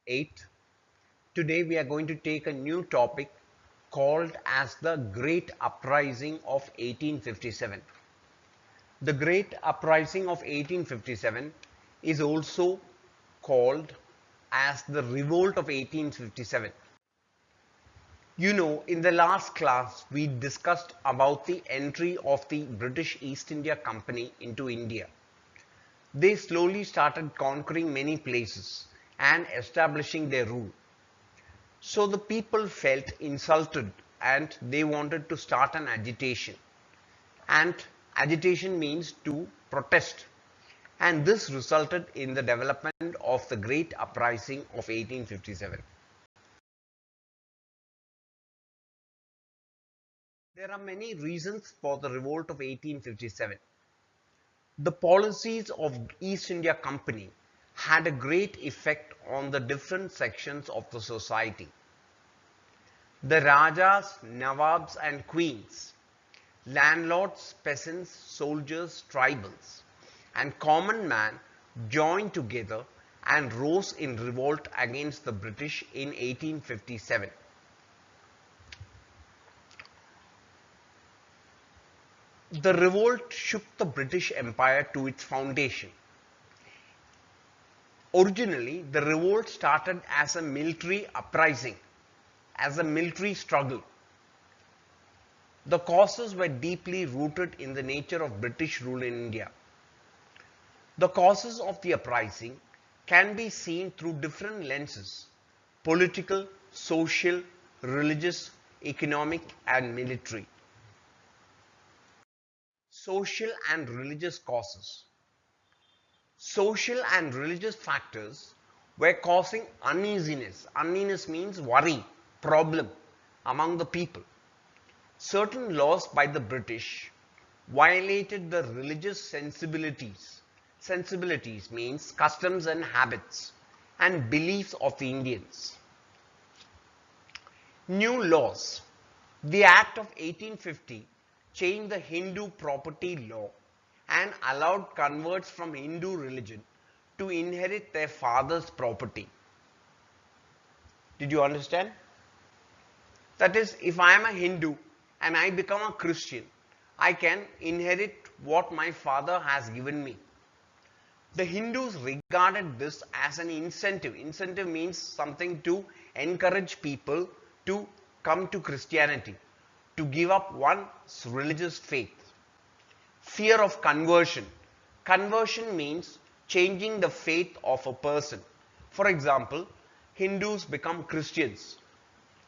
8. Today we are going to take a new topic called as the Great Uprising of 1857. The Great Uprising of 1857 is also called as the Revolt of 1857. You know, in the last class we discussed about the entry of the British East India Company into India. They slowly started conquering many places and establishing their rule. So the people felt insulted and they wanted to start an agitation. And agitation means to protest. And this resulted in the development of the Great Uprising of 1857. There are many reasons for the revolt of 1857. The policies of East India Company had a great effect on the different sections of the society. The Rajas, Nawabs and Queens, landlords, peasants, soldiers, tribals, and common man joined together and rose in revolt against the British in 1857. The revolt shook the British Empire to its foundation. Originally, the revolt started as a military uprising, as a military struggle. The causes were deeply rooted in the nature of British rule in India. The causes of the uprising can be seen through different lenses: political, social, religious, economic, and military. Social and religious causes. Social and religious factors were causing uneasiness. Uneasiness means worry, problem among the people. Certain laws by the British violated the religious sensibilities. Sensibilities means customs and habits and beliefs of the Indians. New laws. The Act of 1850 changed the Hindu property law and allowed converts from Hindu religion to inherit their father's property. Did you understand? That is, if I am a Hindu and I become a Christian, I can inherit what my father has given me. The Hindus regarded this as an incentive. Incentive means something to encourage people to come to Christianity, to give up one's religious faith. Fear of conversion. Conversion means changing the faith of a person. For example, Hindus become Christians.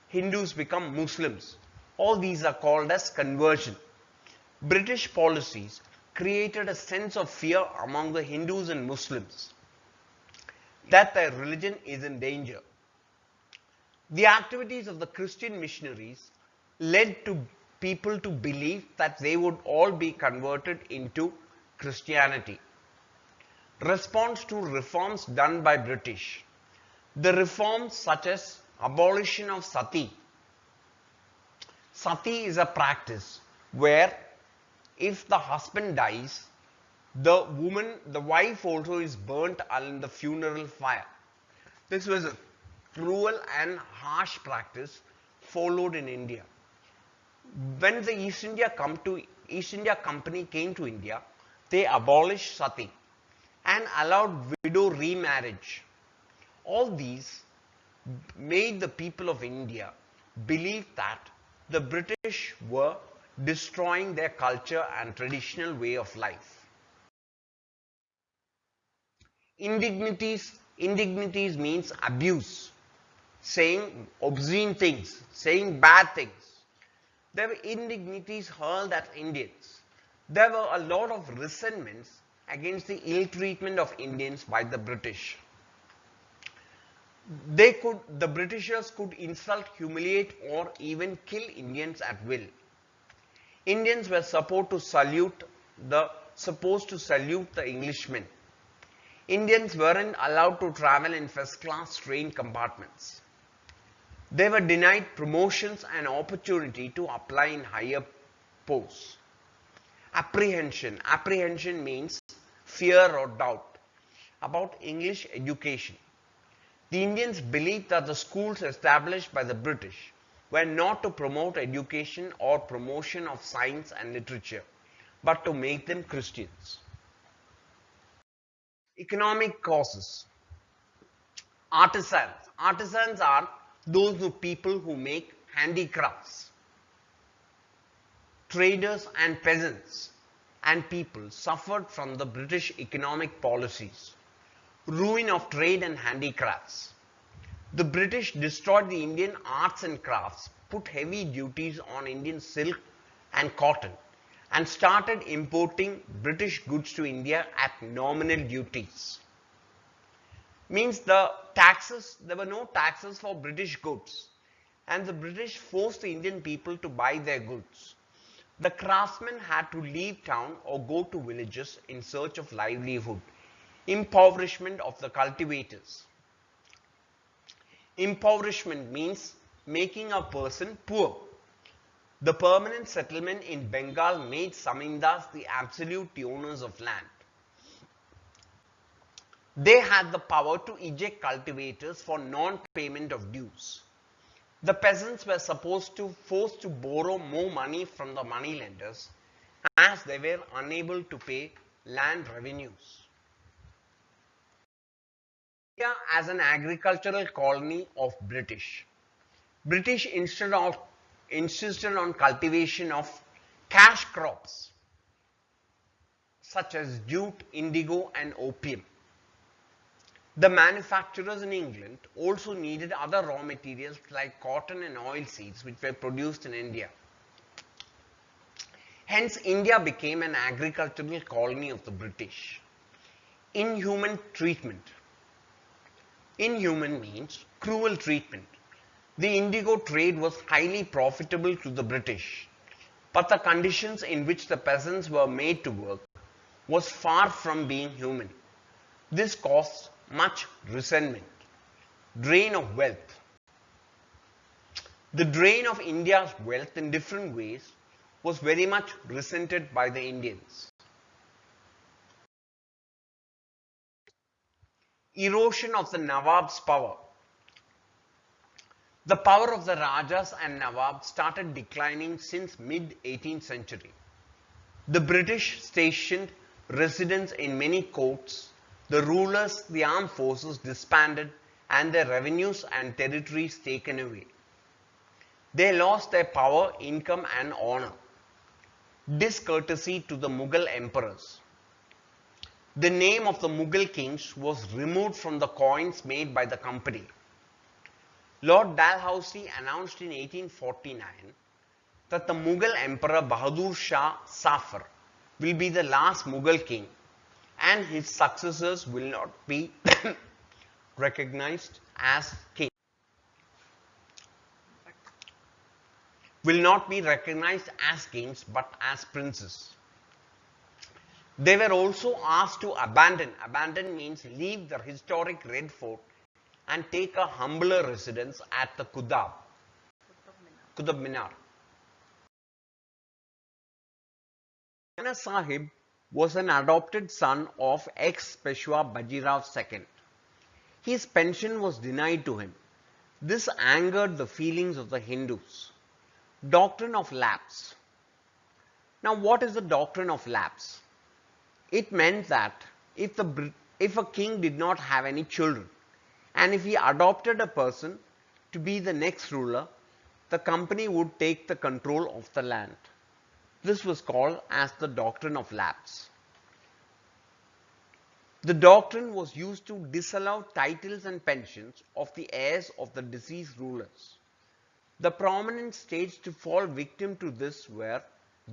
Hindus become Muslims. All these are called as conversion. British policies created a sense of fear among the Hindus and Muslims that their religion is in danger. The activities of the Christian missionaries led to people to believe that they would all be converted into Christianity. Response to reforms done by British. The reforms such as abolition of sati. Sati is a practice where if the husband dies, the wife also is burnt in the funeral fire. This was a cruel and harsh practice followed in India. When the East India Company came to India, they abolished sati and allowed widow remarriage. All these made the people of India believe that the British were destroying their culture and traditional way of life. Indignities means abuse, saying obscene things, saying bad things. There were indignities hurled at Indians. There were a lot of resentments against the ill treatment of Indians by the British. The Britishers could insult, humiliate, or even kill Indians at will. Indians were supposed to salute the Englishmen. Indians weren't allowed to travel in first class train compartments. They were denied promotions and opportunity to apply in higher posts. Apprehension. Apprehension means fear or doubt about English education. The Indians believed that the schools established by the British were not to promote education or promotion of science and literature, but to make them Christians. Economic causes. Artisans. Artisans are those people who make handicrafts. Traders and peasants and people suffered from the British economic policies. Ruin of trade and handicrafts. The British destroyed the Indian arts and crafts, put heavy duties on Indian silk and cotton, and started importing British goods to India at nominal duties. Means there were no taxes for British goods, and the British forced the Indian people to buy their goods. The craftsmen had to leave town or go to villages in search of livelihood. Impoverishment of the cultivators. Impoverishment means making a person poor. The permanent settlement in Bengal made Zamindars the absolute owners of land. They had the power to eject cultivators for non-payment of dues. The peasants were forced to borrow more money from the moneylenders as they were unable to pay land revenues. India as an agricultural colony of British. British insisted on cultivation of cash crops such as jute, indigo and opium. The manufacturers in England also needed other raw materials like cotton and oil seeds which were produced in India. Hence, India became an agricultural colony of the British. Inhuman treatment. Inhuman means cruel treatment. The indigo trade was highly profitable to the British, but the conditions in which the peasants were made to work was far from being human. This caused much resentment. Drain of wealth. The drain of India's wealth in different ways was very much resented by the Indians. Erosion of the Nawab's power. The power of the Rajas and Nawabs started declining since mid-18th century. The British stationed residents in many courts. The rulers, the armed forces disbanded and their revenues and territories taken away. They lost their power, income and honor. Discourtesy to the Mughal emperors. The name of the Mughal kings was removed from the coins made by the company. Lord Dalhousie announced in 1849 that the Mughal Emperor Bahadur Shah Zafar will be the last Mughal king and his successors will not be recognized as king. Will not be recognized as kings but as princes. They were also asked to abandon means leave the historic Red Fort and take a humbler residence at the Qutb Minar. Nana Sahib was an adopted son of ex-Peshwa Bajirao II. His pension was denied to him. This angered the feelings of the Hindus. Doctrine of lapse. Now, what is the doctrine of lapse? It meant that if a king did not have any children and if he adopted a person to be the next ruler, the company would take the control of the land. This was called as the doctrine of lapse. The doctrine was used to disallow titles and pensions of the heirs of the deceased rulers. The prominent states to fall victim to this were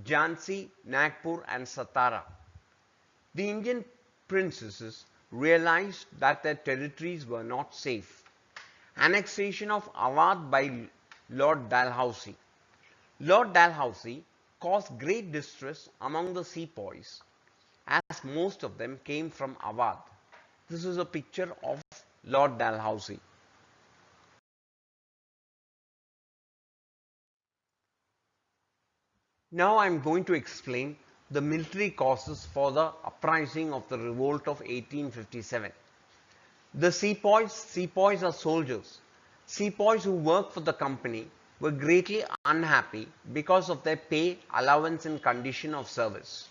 Jhansi, Nagpur and Satara. The Indian princesses realized that their territories were not safe. Annexation of Awadh by Lord Dalhousie. Lord Dalhousie caused great distress among the sepoys as most of them came from Awadh. This is a picture of Lord Dalhousie. Now I am going to explain the military causes for the uprising of the revolt of 1857. The sepoys are soldiers. Sepoys who work for the company were greatly unhappy because of their pay, allowance and condition of service.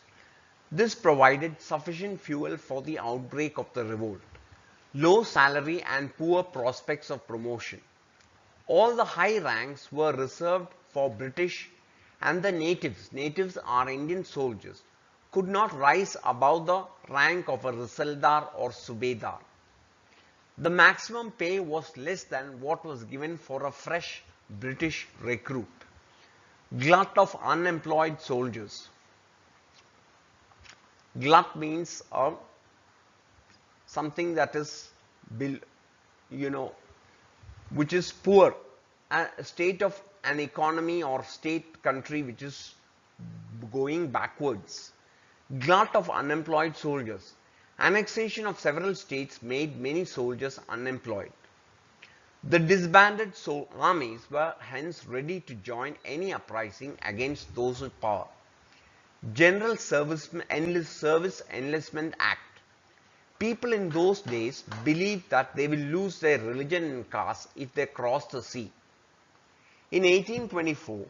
This provided sufficient fuel for the outbreak of the revolt. Low salary and poor prospects of promotion. All the high ranks were reserved for British, and the natives are Indian soldiers, could not rise above the rank of a Risaldar or Subedar. The maximum pay was less than what was given for a fresh British recruit. Glut of unemployed soldiers. Glut means something that is, you know, which is poor, a state of an economy or state country which is going backwards. Glut of unemployed soldiers. Annexation of several states made many soldiers unemployed. The disbanded armies were hence ready to join any uprising against those with power. General Service Enlistment Act. People in those days believed that they will lose their religion and caste if they cross the sea. In 1824,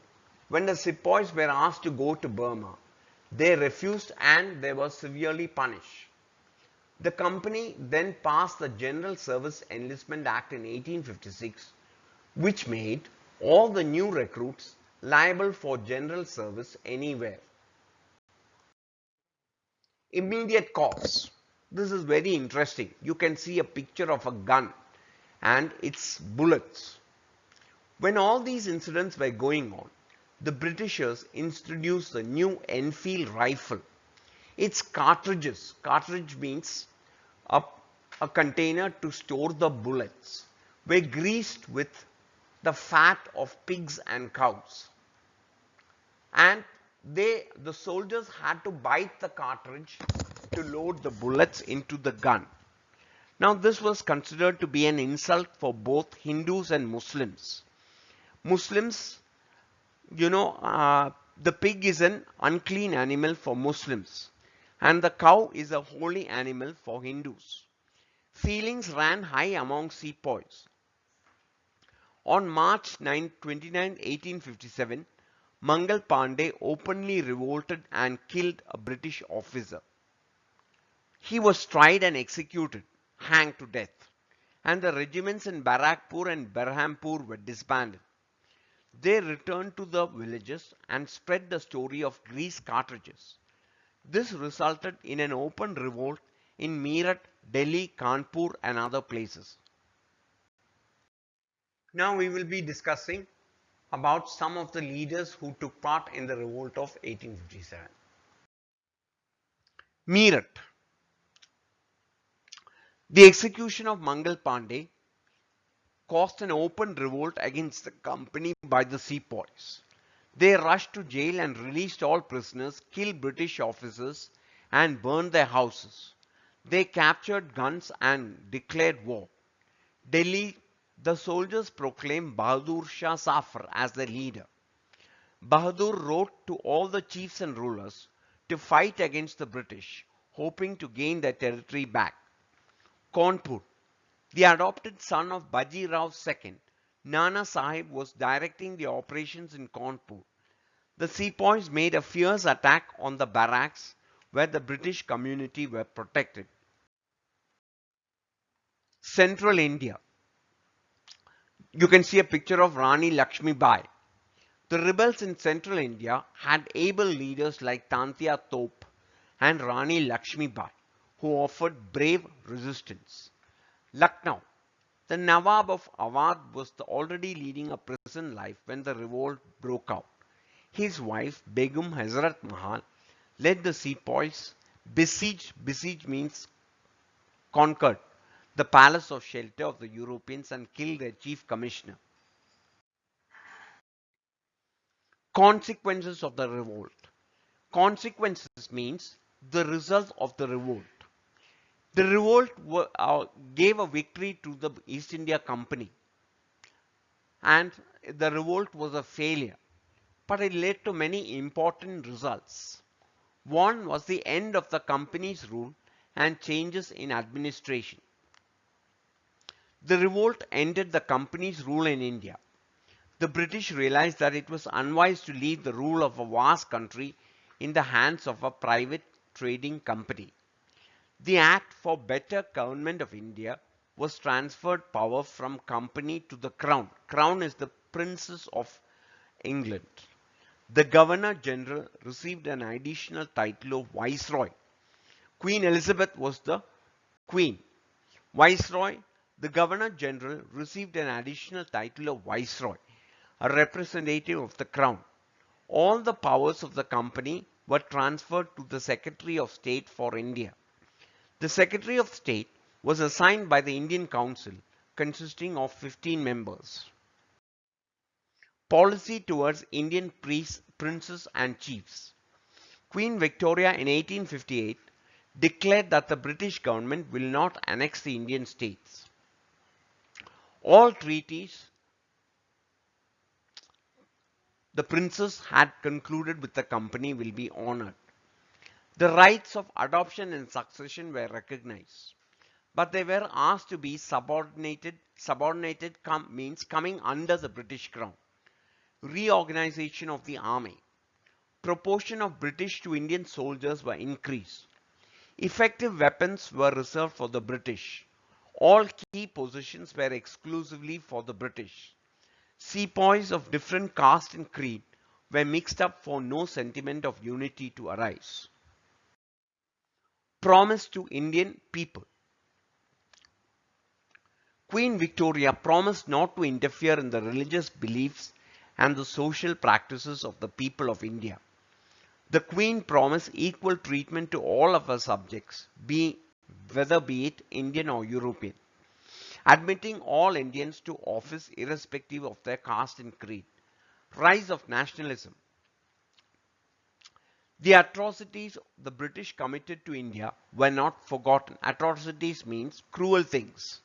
when the sepoys were asked to go to Burma, they refused and they were severely punished. The company then passed the General Service Enlistment Act in 1856, which made all the new recruits liable for general service anywhere. Immediate cause. This is very interesting. You can see a picture of a gun and its bullets. When all these incidents were going on, the Britishers introduced the new Enfield rifle. Its cartridge means a container to store the bullets, were greased with the fat of pigs and cows. And the soldiers had to bite the cartridge to load the bullets into the gun. Now this was considered to be an insult for both Hindus and Muslims. Muslims, the pig is an unclean animal for Muslims and the cow is a holy animal for Hindus. Feelings ran high among sepoys. On March 29, 1857, Mangal Pandey openly revolted and killed a British officer. He was tried and executed, hanged to death, and the regiments in Barakpur and Berhampur were disbanded. They returned to the villages and spread the story of grease cartridges. This resulted in an open revolt in Meerut, Delhi, Kanpur and other places. Now we will be discussing about some of the leaders who took part in the revolt of 1857. Meerut. The execution of Mangal Pandey caused an open revolt against the company by the sepoys. They rushed to jail and released all prisoners, killed British officers and burned their houses. They captured guns and declared war. Delhi, the soldiers proclaimed Bahadur Shah Zafar as their leader. Bahadur wrote to all the chiefs and rulers to fight against the British, hoping to gain their territory back. Kanpur. The adopted son of Baji Rao II, Nana Sahib was directing the operations in Kanpur. The sepoys made a fierce attack on the barracks where the British community were protected. Central India. You can see a picture of Rani Lakshmi Bai. The rebels in central India had able leaders like Tantia Top and Rani Lakshmi Bai, who offered brave resistance. Lucknow. The Nawab of Awadh was already leading a prison life when the revolt broke out. His wife, Begum Hazrat Mahal, led the sepoys, besieged means conquered, the palace of shelter of the Europeans and killed their chief commissioner. Consequences of the revolt. Consequences means the result of the revolt. The revolt gave a victory to the East India Company and the revolt was a failure, but it led to many important results. One was the end of the company's rule and changes in administration. The revolt ended the company's rule in India. The British realized that it was unwise to leave the rule of a vast country in the hands of a private trading company. The Act for Better Government of India was transferred power from company to the crown. Crown is the princes of England. The Governor General received an additional title of Viceroy. Queen Elizabeth was the Queen. Viceroy, the Governor General received an additional title of Viceroy, a representative of the Crown. All the powers of the company were transferred to the Secretary of State for India. The Secretary of State was assigned by the Indian Council, consisting of 15 members. Policy towards Indian priests, princes and chiefs. Queen Victoria in 1858 declared that the British government will not annex the Indian states. All treaties the princes had concluded with the company will be honored. The rights of adoption and succession were recognized, but they were asked to be subordinated. Subordinated means coming under the British crown. Reorganization of the army. Proportion of British to Indian soldiers were increased. Effective weapons were reserved for the British. All key positions were exclusively for the British. Sepoys of different caste and creed were mixed up for no sentiment of unity to arise. Promise to Indian people. Queen Victoria promised not to interfere in the religious beliefs and the social practices of the people of India. The Queen promised equal treatment to all of her subjects, whether be it Indian or European, admitting all Indians to office irrespective of their caste and creed. Rise of nationalism. The atrocities the British committed to India were not forgotten. Atrocities means cruel things.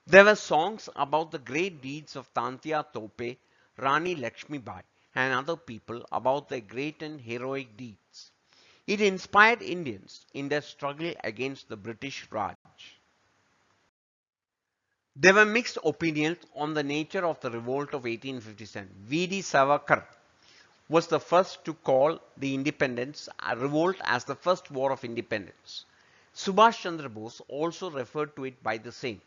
There were songs about the great deeds of Tantia Tope, Rani Lakshmibai and other people about their great and heroic deeds. It inspired Indians in their struggle against the British Raj. There were mixed opinions on the nature of the revolt of 1857. V.D. Savarkar was the first to call the independence revolt as the first war of independence. Subhash Chandra Bose also referred to it by the same.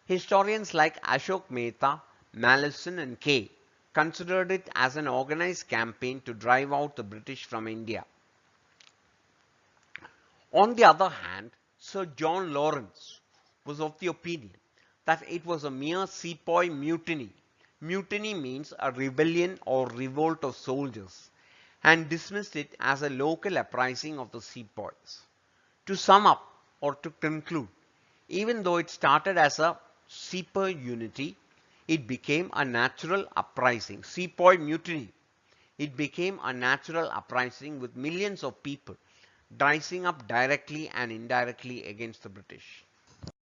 Historians like Ashok Mehta, Mallison and Kay considered it as an organized campaign to drive out the British from India. On the other hand, Sir John Lawrence was of the opinion that it was a mere sepoy mutiny. Mutiny means a rebellion or revolt of soldiers, and dismissed it as a local uprising of the sepoys. To sum up or to conclude, even though it started as a sepoy unity, it became a natural uprising. Sepoy mutiny. It became a natural uprising with millions of people rising up directly and indirectly against the British.